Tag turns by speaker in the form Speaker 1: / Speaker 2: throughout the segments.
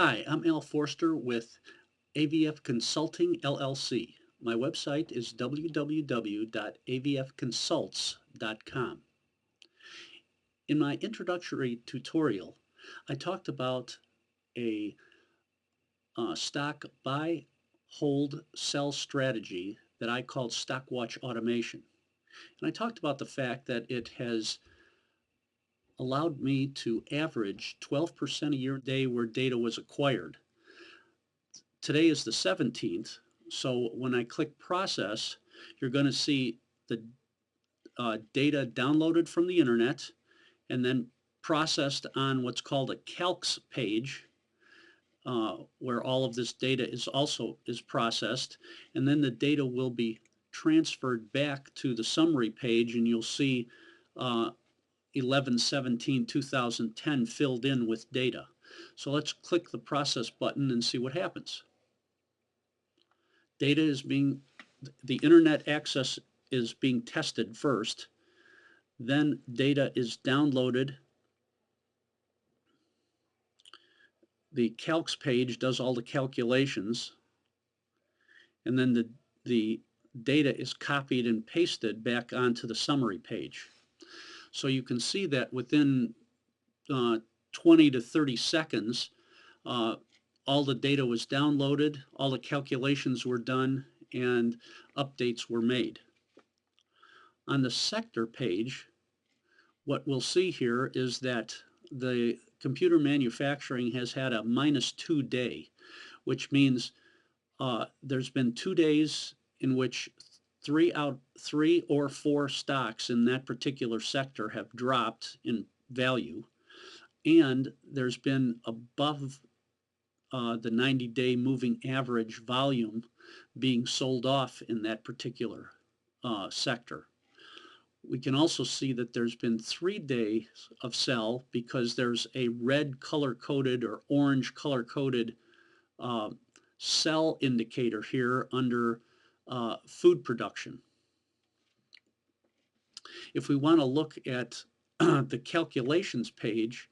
Speaker 1: Hi, I'm Al Forster with AVF Consulting LLC. My website is www.avfconsults.com. In my introductory tutorial, I talked about a stock buy, hold, sell strategy that I called Stockwatch Automation. And I talked about the fact that it has allowed me to average 12% a year day where data was acquired. Today is the 17th, so when I click process, you're going to see the data downloaded from the internet and then processed on what's called a calcs page, where all of this data is processed, and then the data will be transferred back to the summary page, and you'll see 11/17/2010 filled in with data. So let's click the process button and see what happens. Data is being, the internet access is being tested first, then data is downloaded. The calcs page does all the calculations, and then the data is copied and pasted back onto the summary page. So you can see that within 20 to 30 seconds, all the data was downloaded, all the calculations were done, and updates were made. On the sector page, what we'll see here is that the computer manufacturing has had a -2 day, which means there's been 2 days in which three or four stocks in that particular sector have dropped in value, and there's been above the 90-day moving average volume being sold off in that particular sector. We can also see that there's been 3 days of sell because there's a red color-coded or orange color-coded sell indicator here under food production. If we want to look at the calculations page,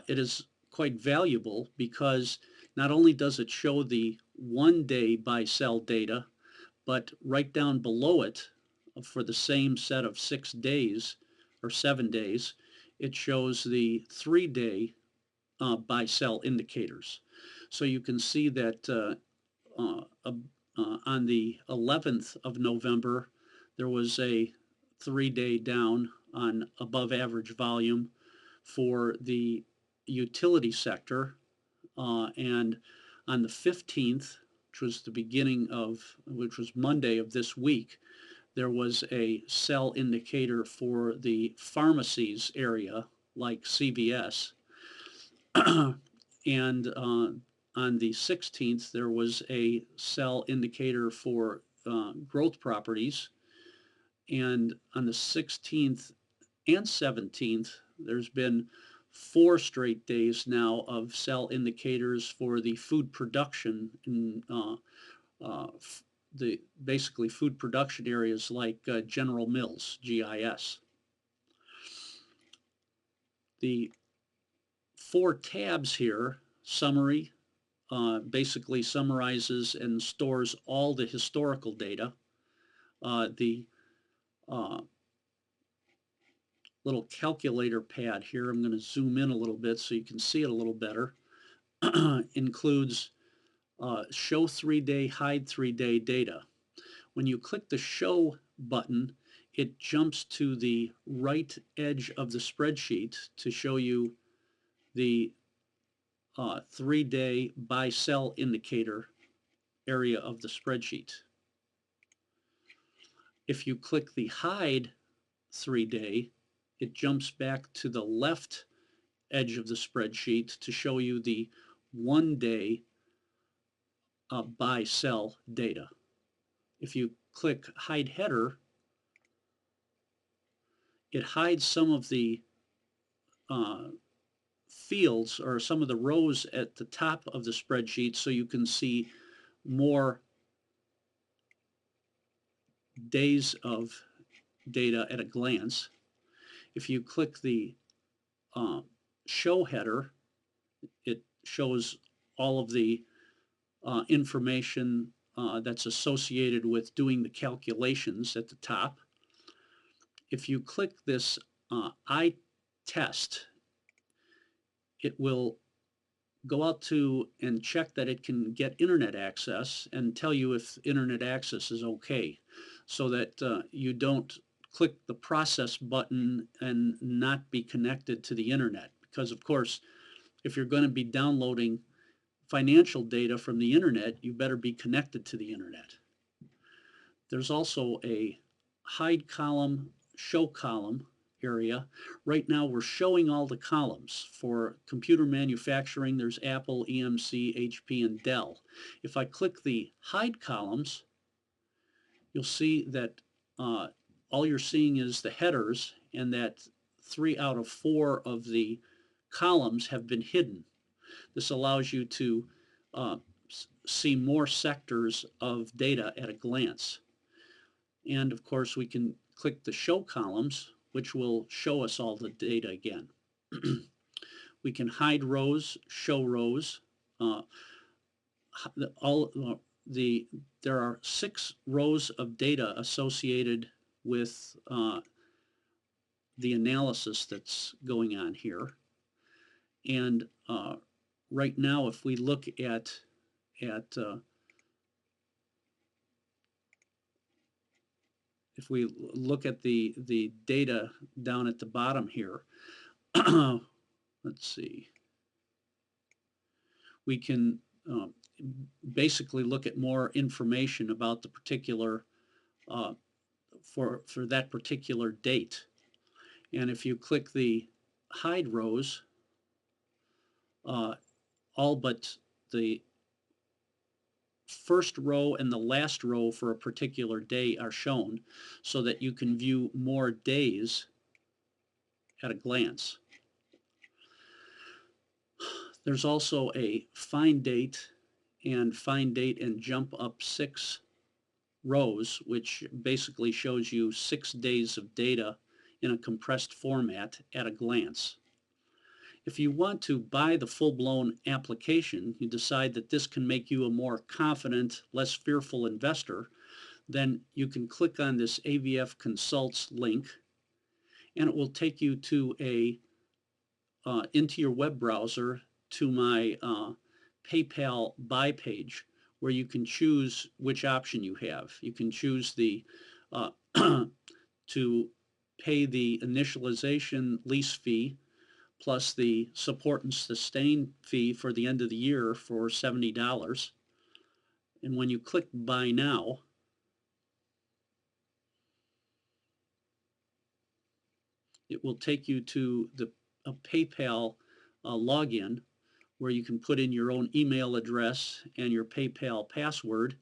Speaker 1: it is quite valuable because not only does it show the 1-day buy-sell data, but right down below it, for the same set of 6 days or 7 days, it shows the 3-day buy-sell indicators. So you can see that on the 11th of November, there was a 3-day down on above average volume for the utility sector, and on the 15th, which was Monday of this week, there was a sell indicator for the pharmacies area like CVS. And on the 16th, there was a sell indicator for growth properties. And on the 16th and 17th, there's been 4 straight days now of sell indicators for the food production in the basically food production areas like General Mills, GIS. The 4 tabs here, summary, basically summarizes and stores all the historical data. The little calculator pad here, I'm going to zoom in a little bit so you can see it a little better, includes show 3-day, hide 3-day data. When you click the show button, it jumps to the right edge of the spreadsheet to show you the 3-day buy-sell indicator area of the spreadsheet. If you click the hide 3-day, it jumps back to the left edge of the spreadsheet to show you the 1-day buy-sell data. If you click hide header, it hides some of the fields or some of the rows at the top of the spreadsheet so you can see more days of data at a glance. If you click the show header, it shows all of the information that's associated with doing the calculations at the top. If you click this I test, it will go out to and check that it can get internet access and tell you if internet access is okay, so that you don't click the process button and not be connected to the internet. Because of course, if you're going to be downloading financial data from the internet, you better be connected to the internet. There's also a hide column, show column area. Right now we're showing all the columns. For computer manufacturing, there's Apple, EMC, HP, and Dell. If I click the hide columns, you'll see that all you're seeing is the headers, and that 3 out of 4 of the columns have been hidden. This allows you to see more sectors of data at a glance. And of course, we can click the show columns, which will show us all the data again. We can hide rows, show rows. There are 6 rows of data associated with the analysis that's going on here. And right now, if we look at if we look at the data down at the bottom here, let's see, we can basically look at more information about the particular for that particular date. And if you click the hide rows, all but the first row and the last row for a particular day are shown, so that you can view more days at a glance. There's also a find date and jump up 6 rows, which basically shows you 6 days of data in a compressed format at a glance. If you want to buy the full-blown application, you decide that this can make you a more confident, less fearful investor, then you can click on this AVF Consults link, and it will take you to into your web browser to my PayPal buy page, where you can choose which option you have. You can choose the to pay the initialization lease fee plus the support and sustain fee for the end of the year for $70. And when you click Buy Now, it will take you to a PayPal login, where you can put in your own email address and your PayPal password,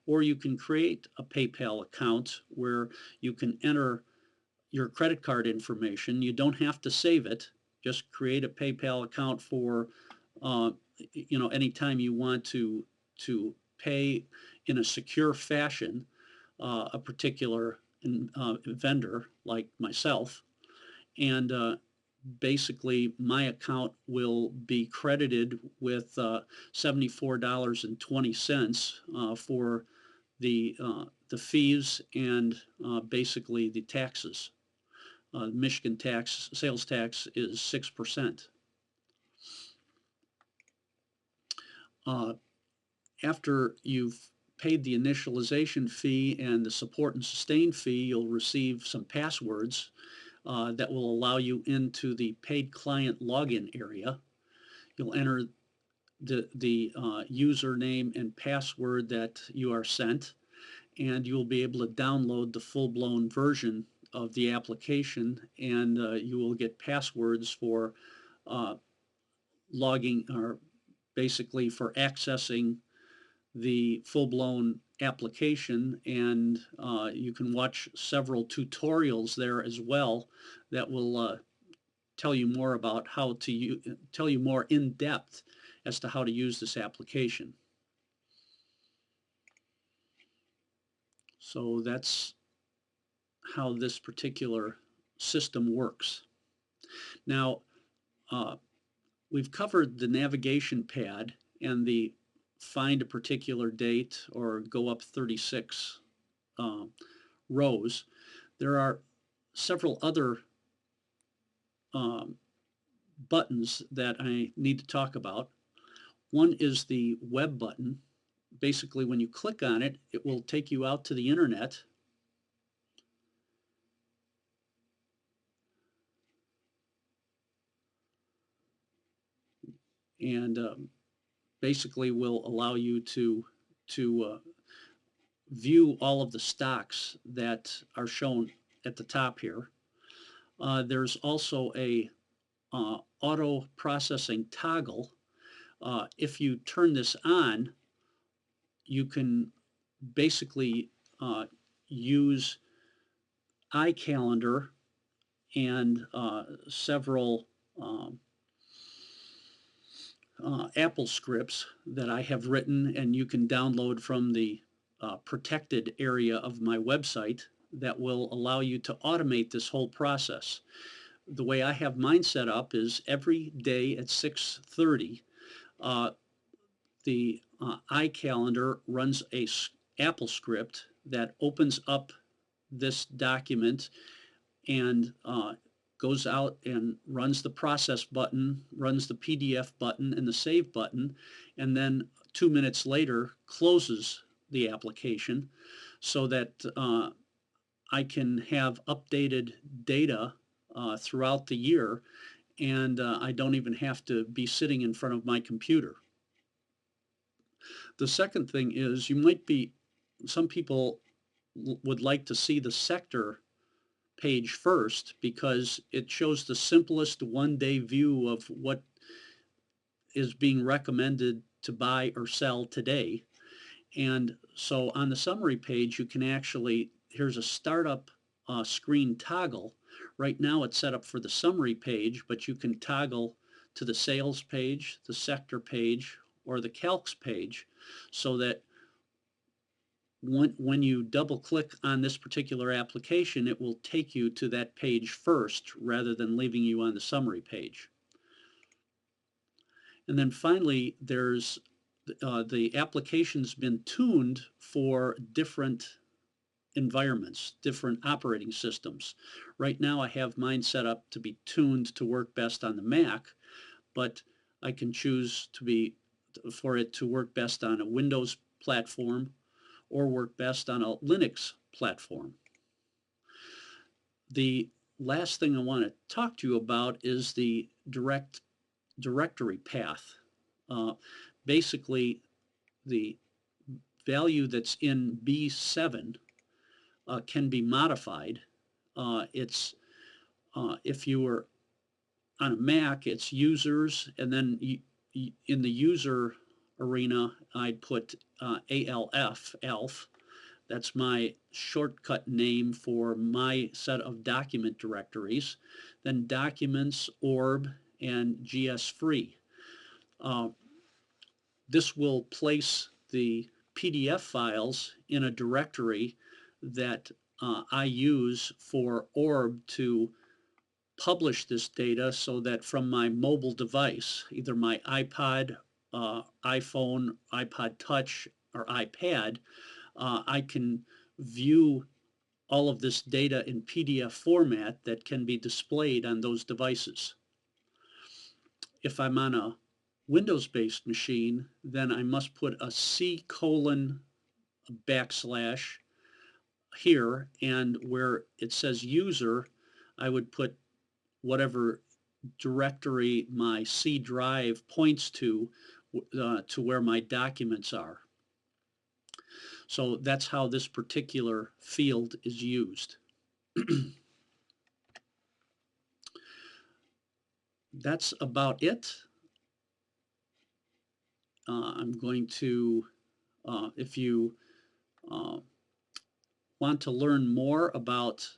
Speaker 1: or you can create a PayPal account where you can enter your credit card information. You don't have to save it. Just create a PayPal account for anytime you want to pay in a secure fashion a particular vendor like myself, and basically my account will be credited with $74.20 for the fees and basically the taxes. Michigan sales tax is 6%. After you've paid the initialization fee and the support and sustain fee, you'll receive some passwords that will allow you into the paid client login area. You'll enter the username and password that you are sent, and you'll be able to download the full-blown version of the application, and you will get passwords for logging, or basically for accessing the full-blown application. And you can watch several tutorials there as well that will tell you more about how to tell you more in depth as to how to use this application. So that's how this particular system works. Now, we've covered the navigation pad and the find a particular date or go up 36 rows, there are several other buttons that I need to talk about. One is the web button. Basically, when you click on it, it will take you out to the internet. And basically will allow you to view all of the stocks that are shown at the top here. There's also a auto processing toggle. If you turn this on, you can basically use iCalendar and several Apple scripts that I have written, and you can download from the protected area of my website that will allow you to automate this whole process. The way I have mine set up is every day at 6:30, the iCalendar runs a Apple script that opens up this document and goes out and runs the process button, runs the PDF button and the save button, and then 2 minutes later closes the application so that I can have updated data throughout the year, and I don't even have to be sitting in front of my computer. The second thing is some people would like to see the sector page first because it shows the simplest one-day view of what is being recommended to buy or sell today. And so on the summary page, you can actually, here's a startup screen toggle. Right now it's set up for the summary page, but you can toggle to the sales page, the sector page, or the calcs page, so that when you double click on this particular application, it will take you to that page first rather than leaving you on the summary page. And then finally, there's the application's been tuned for different environments, different operating systems. Right now I have mine set up to be tuned to work best on the Mac, but I can choose for it to work best on a Windows platform or work best on a Linux platform. The last thing I want to talk to you about is the directory path. Basically, the value that's in B7 can be modified. If you were on a Mac, it's users, and then in the user arena, I'd put ALF. That's my shortcut name for my set of document directories. Then documents, orb, and GS3. This will place the PDF files in a directory that I use for orb to publish this data so that from my mobile device, either my iPod, iPhone, iPod Touch, or iPad, I can view all of this data in PDF format that can be displayed on those devices. If I'm on a Windows-based machine, then I must put a C:\/ here, and where it says user, I would put whatever directory my C drive points to where my documents are. So that's how this particular field is used. That's about it. I'm going to, if you want to learn more about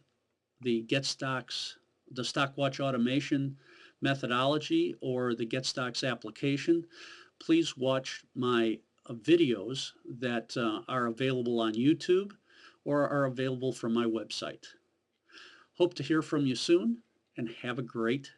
Speaker 1: the Stockwatch automation methodology or the GetStocks application, please watch my videos that are available on YouTube or are available from my website. Hope to hear from you soon, and have a great